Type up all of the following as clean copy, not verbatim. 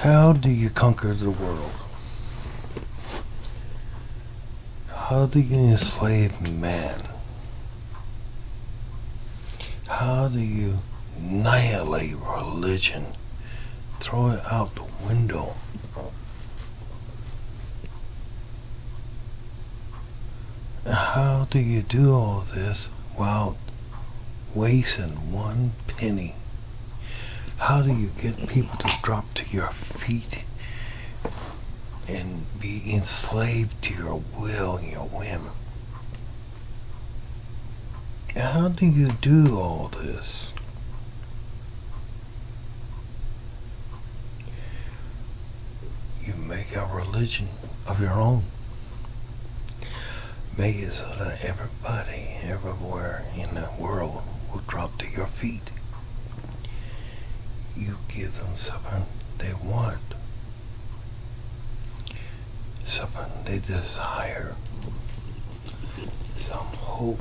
How do you conquer the world? How do you enslave man? How do you annihilate religion? Throw it out the window. How do you do all this without wasting one penny? How do you get people to drop to your feet and be enslaved to your will and your whim? How do you do all this? You make a religion of your own. Make it so that everybody, everywhere in the world will drop to your feet. You give them something they want, something they desire, some hope,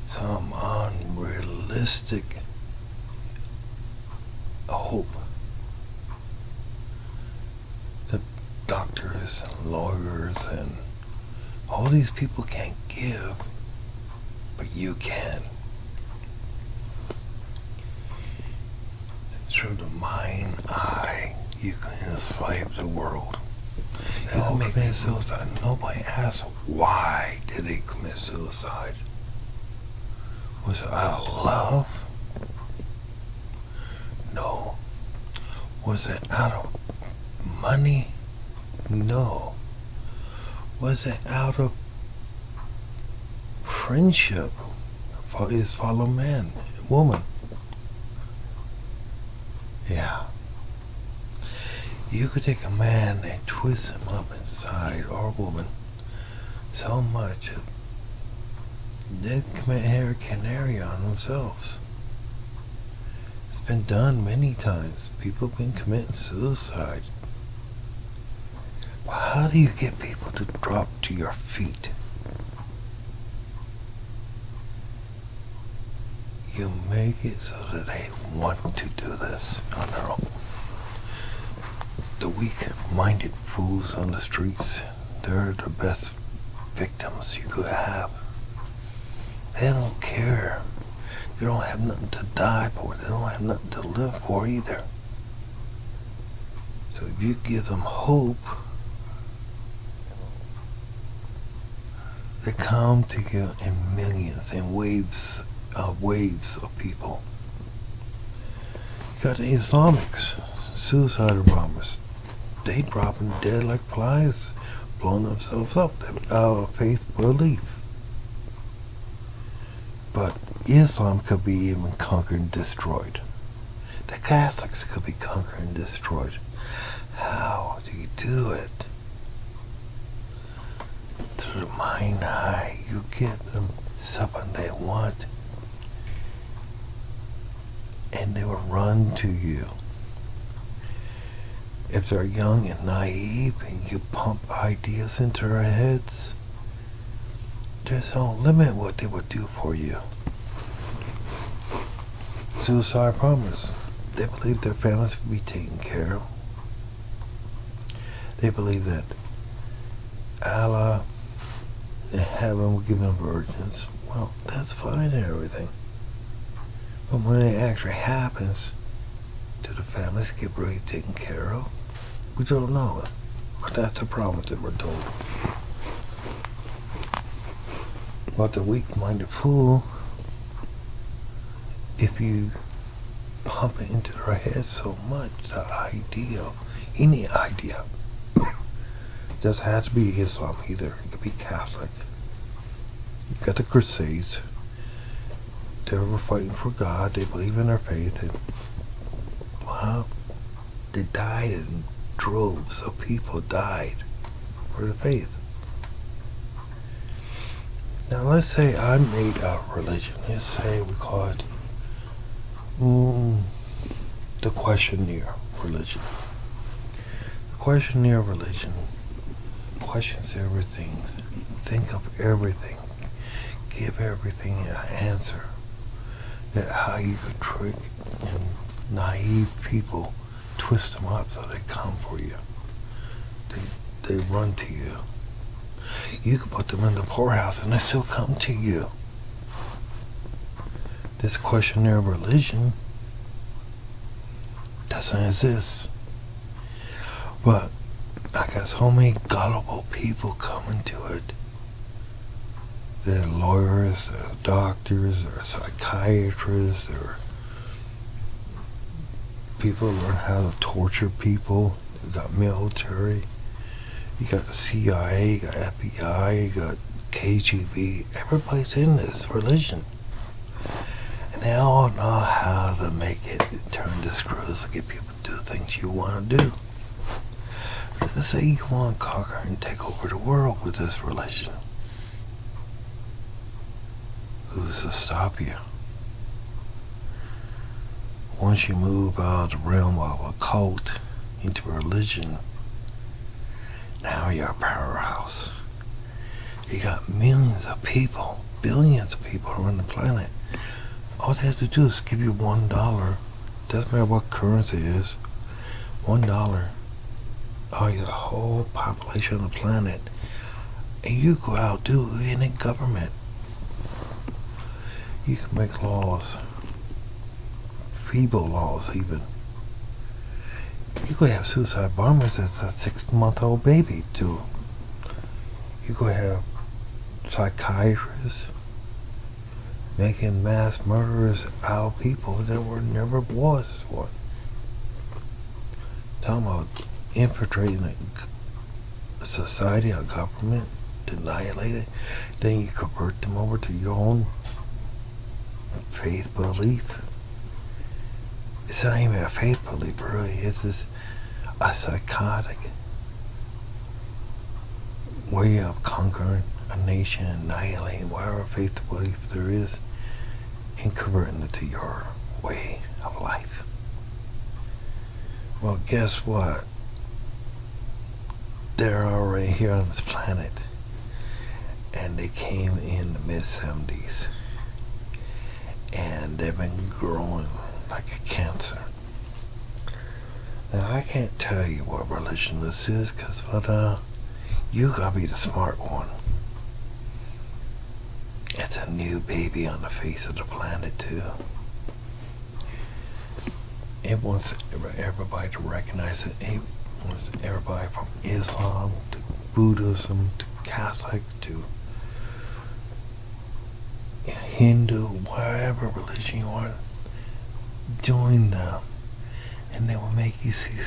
some unrealistic hope. The doctors and lawyers and all these people can't give, but you can. Through the mind eye, you can enslave the world. You can make it suicide. Nobody asks why did they commit suicide. Was it out of love? No. Was it out of money? No. Was it out of friendship for his fellow man, woman? Yeah. You could take a man and twist him up inside, or a woman, so much they'd commit canary on themselves. It's been done many times. People have been committing suicide. But how do you get people to drop to your feet? You make it so that they want to do this on their own. The weak-minded fools on the streets, they're the best victims you could have. They don't care. They don't have nothing to die for. They don't have nothing to live for either. So if you give them hope, they come to you in millions and waves of people. You got the Islamics, suicide bombers. They dropping dead like flies, blowing themselves up. Our faith belief. But Islam could be even conquered and destroyed. The Catholics could be conquered and destroyed. How do you do it? Through the mind eye, you give them something they want, and they will run to you. If they're young and naive and you pump ideas into their heads, there's no limit what they would do for you. Suicide bombers, they believe their families will be taken care of. They believe that Allah in heaven will give them virgins. Well, that's fine and everything. But when it actually happens, do the families get really taken care of? We don't know. But that's the promise that we're told. But the weak-minded fool, if you pump it into their head so much, the idea, any idea, doesn't have to be Islam either. It could be Catholic. You got the Crusades. They were fighting for God. They believe in their faith. And, well, they died in droves of people died for the faith. Now let's say I made a religion. Let's say we call it the questionnaire religion. The questionnaire religion questions everything. Think of everything. Give everything an answer. That how you could trick and naive people, twist them up so they come for you. They run to you. You can put them in the poorhouse and they still come to you. This questionnaire of religion doesn't exist. But I got so many gullible people coming to it. They're lawyers, they're doctors, they're psychiatrists, they're people who learn how to torture people. You got military, you got the CIA, you got FBI, you got KGB. Everybody's in this religion. And they all know how to make it turn the screws to get people to do things you want to do. Let's say you want to conquer and take over the world with this religion. Who's to stop you? Once you move out of the realm of a cult into religion, now you're a powerhouse. You got millions of people, billions of people around the planet. All they have to do is give you $1. Doesn't matter what currency it is. $1. Oh, you're the whole population of the planet. And you go out, do any government. You can make laws. Feeble laws, even. You could have suicide bombers that's a 6-month-old baby, too. You could have psychiatrists making mass murderers out of people that never was one. Talking about infiltrating a society, a government, to annihilate it, then you convert them over to your own faith belief. It's not even a faith belief, really. It's just a psychotic way of conquering a nation, annihilating whatever faith belief there is, and converting it to your way of life. Well, guess what? They're already here on this planet, and they came in the mid-70s, and they've been growing like a cancer. Now, I can't tell you what religion this is, because you gotta be the smart one. It's a new baby on the face of the planet, too. It wants everybody to recognize it. It wants everybody from Islam to Buddhism to Catholic to Hindu, whatever religion you want, join them. And they will make you see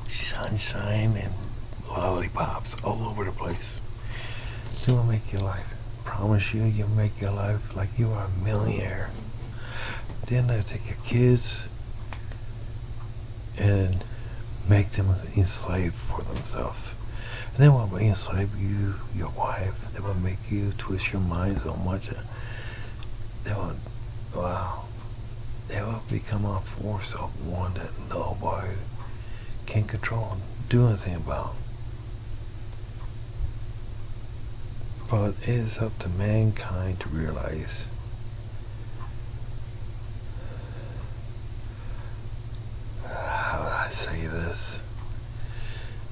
sunshine and lollipops all over the place. They will make your life. Promise you, you'll make your life like you are a millionaire. Then they'll take your kids and make them enslaved for themselves. And they will enslave you, your wife. They will make you twist your mind so much. They will become a force of one that nobody can control and do anything about. But it is up to mankind to realize how do I say this?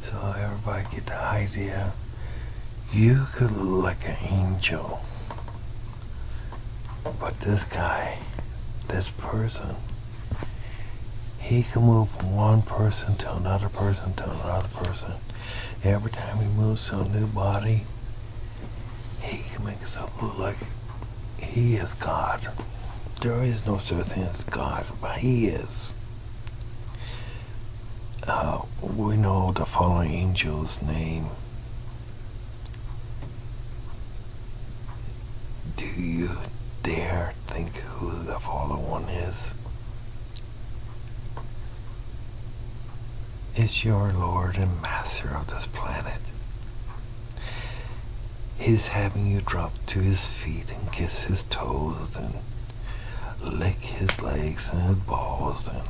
So everybody get the idea. You could look like an angel. But this guy, this person, he can move from one person to another person to another person. Every time he moves to a new body, he can make himself look like he is God. There is no such thing as God, but he is. We know the fallen angel's name. Do you dare think who the fallen one is? It's your Lord and Master of this planet. He's having you drop to his feet and kiss his toes and lick his legs and his balls, and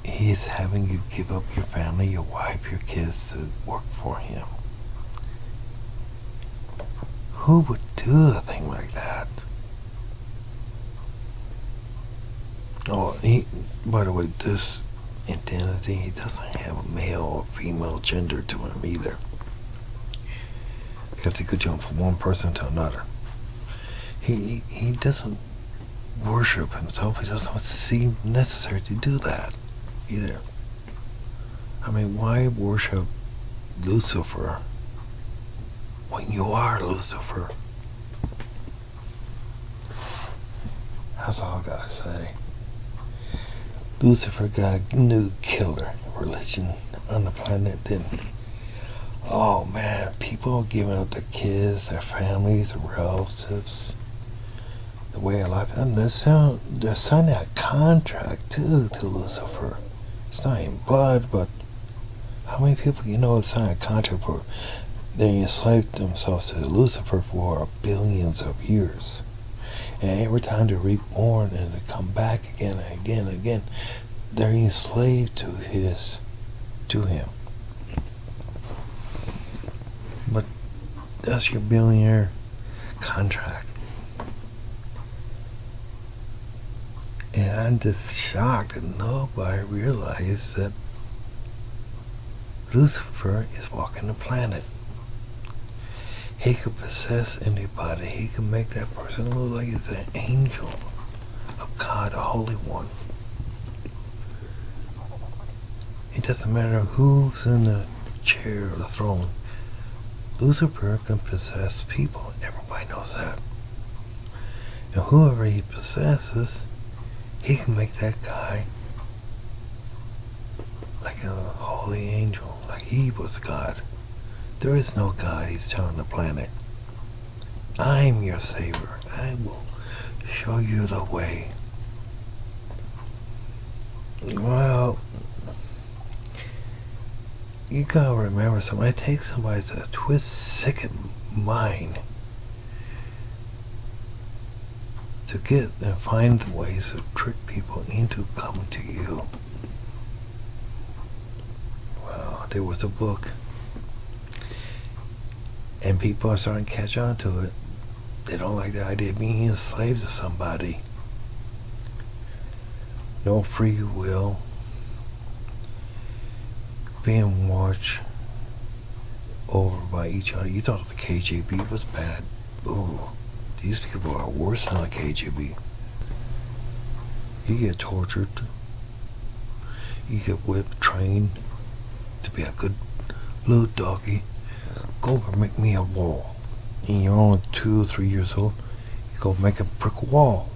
he's having you give up your family, your wife, your kids to work for him. Who would do a thing like that? Oh, by the way, this identity, he doesn't have a male or female gender to him either. Because he could jump from one person to another. He doesn't worship himself. He doesn't see necessary to do that either. I mean, why worship Lucifer when you are Lucifer? That's all I gotta say. Lucifer got a new killer religion on the planet. Then, oh man, people giving up their kids, their families, their relatives, the way of life. And they're signing a contract too to Lucifer. It's not in blood, but how many people you know sign a contract for? They enslaved themselves to Lucifer for billions of years. And every time they're reborn and they come back again and again and again, they're enslaved to him. But that's your billionaire contract. And I'm just shocked that nobody realized that Lucifer is walking the planet. He could possess anybody. He could make that person look like he's an angel of God, the Holy One. It doesn't matter who's in the chair or the throne. Lucifer can possess people. Everybody knows that. And whoever he possesses, he can make that guy like a holy angel, like he was God. There is no God, he's telling the planet. I'm your savior. I will show you the way. Well, you gotta remember something. It takes somebody to twist sick mind to get and find the ways to trick people into coming to you. Well, there was a book, and people are starting to catch on to it. They don't like the idea of being enslaved to somebody. No free will. Being watched over by each other. You thought the KGB was bad. Ooh, these people are worse than the KGB. You get tortured. You get whipped, trained to be a good little doggy. Go over, make me a wall. And you're only 2 or 3 years old. You go make a brick wall.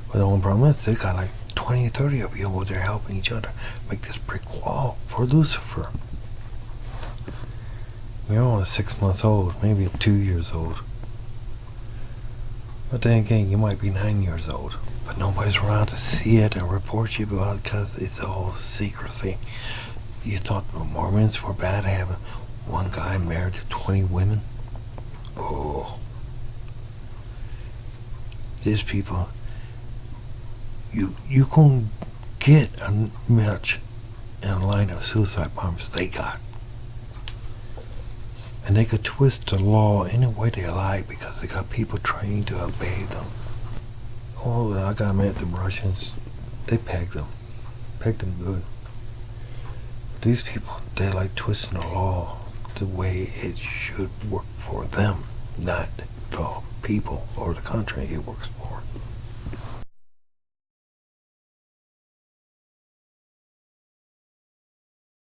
But the only problem is they got like 20, 30 of you over there helping each other make this brick wall for Lucifer. You're only 6 months old, maybe 2 years old. But then again, you might be 9 years old. But nobody's around to see it and report you about it because it's all secrecy. You thought the Mormons were bad having one guy married to 20 women? Oh. These people, you can get a match in a line of suicide bombers they got. And they could twist the law any way they like because they got people trained to obey them. Oh, I gotta admit, the Russians, they pegged them good. These people, they like twisting the law the way it should work for them, not the people or the country it works for.